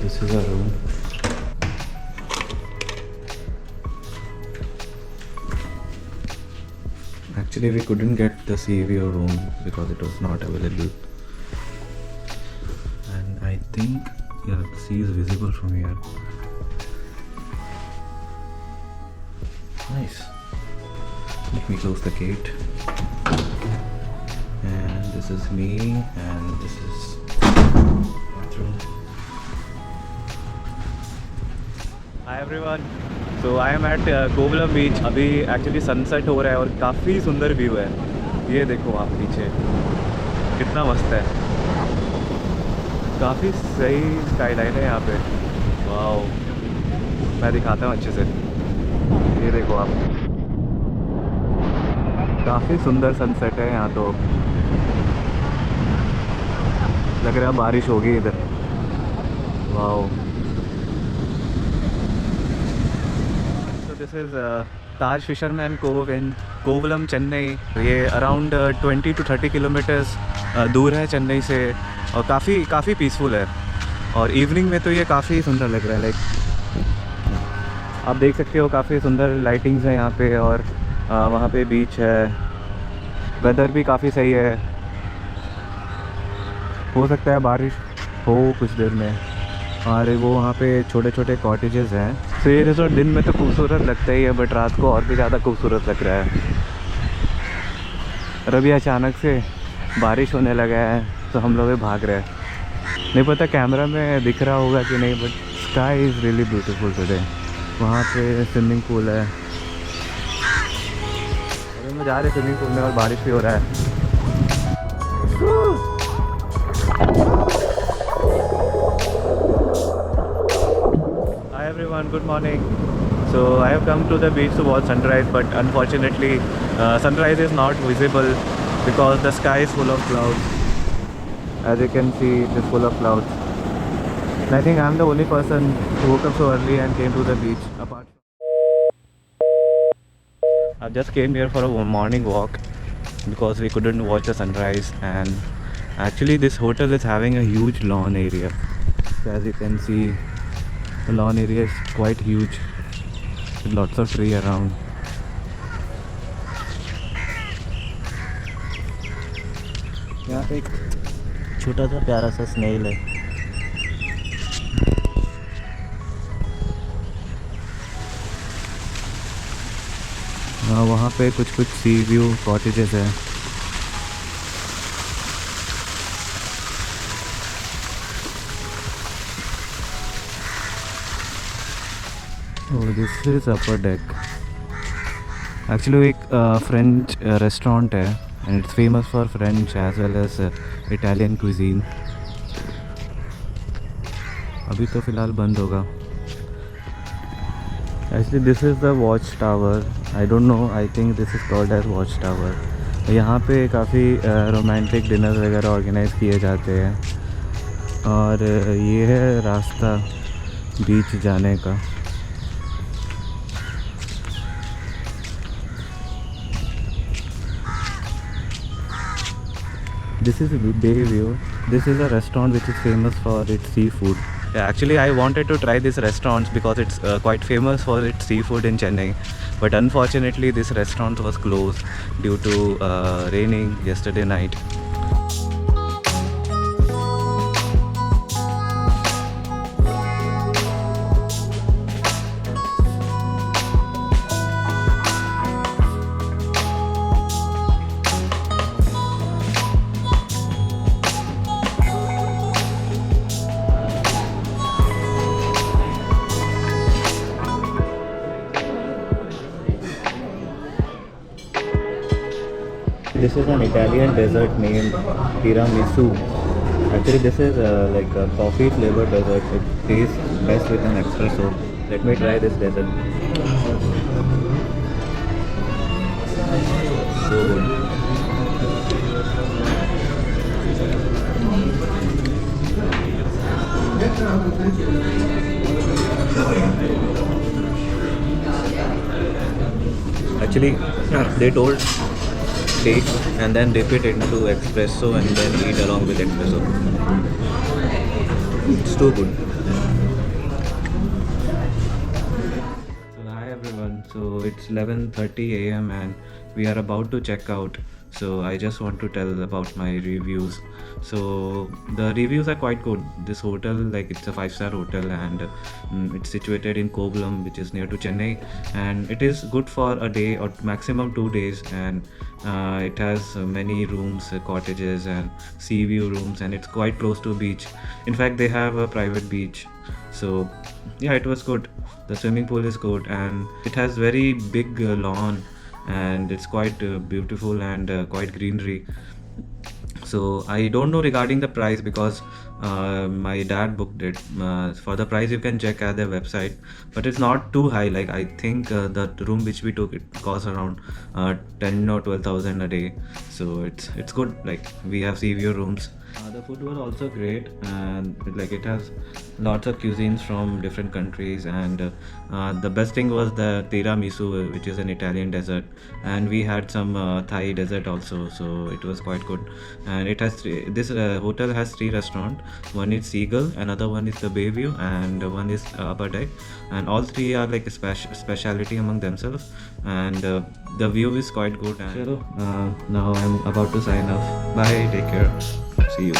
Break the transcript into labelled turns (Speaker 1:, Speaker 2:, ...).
Speaker 1: this is our room. Actually, we couldn't get the sea view room because it was not available. And I think, yeah, the sea is visible from here. Nice. Let me close the gate. And this is me, and this is bathroom.
Speaker 2: Hi everyone. So I am at Kovalam beach. अभी actually sunset हो रहा है और काफ़ी सुंदर view है. ये देखो आप पीछे कितना मस्त है. काफ़ी सही स्काईलाइन है यहाँ पे. वाओ, मैं दिखाता हूँ अच्छे से. ये देखो आप, काफ़ी सुंदर सनसेट है यहाँ. तो लग रहा है बारिश होगी इधर. Wow. This is Taj Fisherman Cove in Kovalam, Chennai. ये अराउंड 20 to 30 किलोमीटर्स दूर है चेन्नई से और काफ़ी पीसफुल है. और इवनिंग में तो ये काफ़ी सुंदर लग रहा है. लाइक आप देख सकते हो काफ़ी सुंदर लाइटिंग्स है यहाँ पे. और वहाँ पे बीच है. वेदर भी काफ़ी सही है. हो सकता है बारिश हो कुछ देर में. और वो वहाँ पे छोटे छोटे कॉटेजेस हैं. तो ये रिजॉर्ट दिन में तो खूबसूरत लगता ही है, बट रात को और भी ज़्यादा खूबसूरत लग रहा है. और अभी अचानक से बारिश होने लगा है तो हम लोग भाग रहे हैं. नहीं पता कैमरा में दिख रहा होगा कि नहीं, but sky is really beautiful today. वहाँ पे स्विमिंग पूल है. अभी हम जा रहे हैं स्विमिंग पूल में और बारिश भी हो रहा है. Hi everyone, good morning. So I have come to the beach to watch sunrise, but unfortunately sunrise is not visible because the sky is full of clouds. As you can see, it is full of clouds. And I think I am the only person who woke up so early and came to the beach. Apart from I just came here for a morning walk because we couldn't watch the sunrise. And actually this hotel is having a huge lawn area. So as you can see, the lawn area is quite huge with lots of tree around. यहाँ पे एक छोटा सा प्यारा सा snail है. वहाँ पे कुछ सी व्यू कॉटेजेस है. Oh, this is upper deck. Actually एक French restaurant है and it's famous for French as well as Italian cuisine. अभी तो फ़िलहाल बंद होगा. Actually this is the watch tower. I don't know, I think this is called as watch tower. यहाँ पे काफ़ी रोमांटिक डिनर वगैरह ऑर्गेनाइज़ किए जाते हैं. और ये है रास्ता बीच जाने का. This is a day view. This is a restaurant which is famous for its seafood. Yeah, actually I wanted to try this restaurant because it's quite famous for its seafood in Chennai. But unfortunately this restaurant was closed due to raining yesterday night. This is an Italian dessert named tiramisu. Actually this is like a coffee flavored dessert. It tastes best with an espresso. Let me try this dessert. So good. Actually they told take and then dip it into espresso and then eat along with espresso. It's too good.
Speaker 1: So it's 11:30 a.m. and we are about to check out. So I just want to tell about my reviews. So the reviews are quite good. This hotel, like, it's a 5-star hotel, and it's situated in Kovalam, which is near to Chennai, and it is good for a day or maximum 2 days. And it has many rooms, cottages and sea view rooms, and it's quite close to beach. In fact, they have a private beach. So yeah, it was good. The swimming pool is good, and it has very big lawn, and it's quite beautiful and quite greenery. So I don't know regarding the price, because my dad booked it. For the price, you can check at their website, but it's not too high. Like, I think the room which we took, it cost around 10 or 12,000 a day. So it's good. Like, we have sea view rooms. The food was also great, and like, it has lots of cuisines from different countries, and the best thing was the tiramisu, which is an Italian dessert, and we had some Thai dessert also. So it was quite good. And it has this hotel has 3 restaurants. One is Seagull, another one is the Bayview, and one is Upper Deck, and all 3 are like a speciality among themselves. And the view is quite good. And now I'm about to sign off. Bye, take care, see you.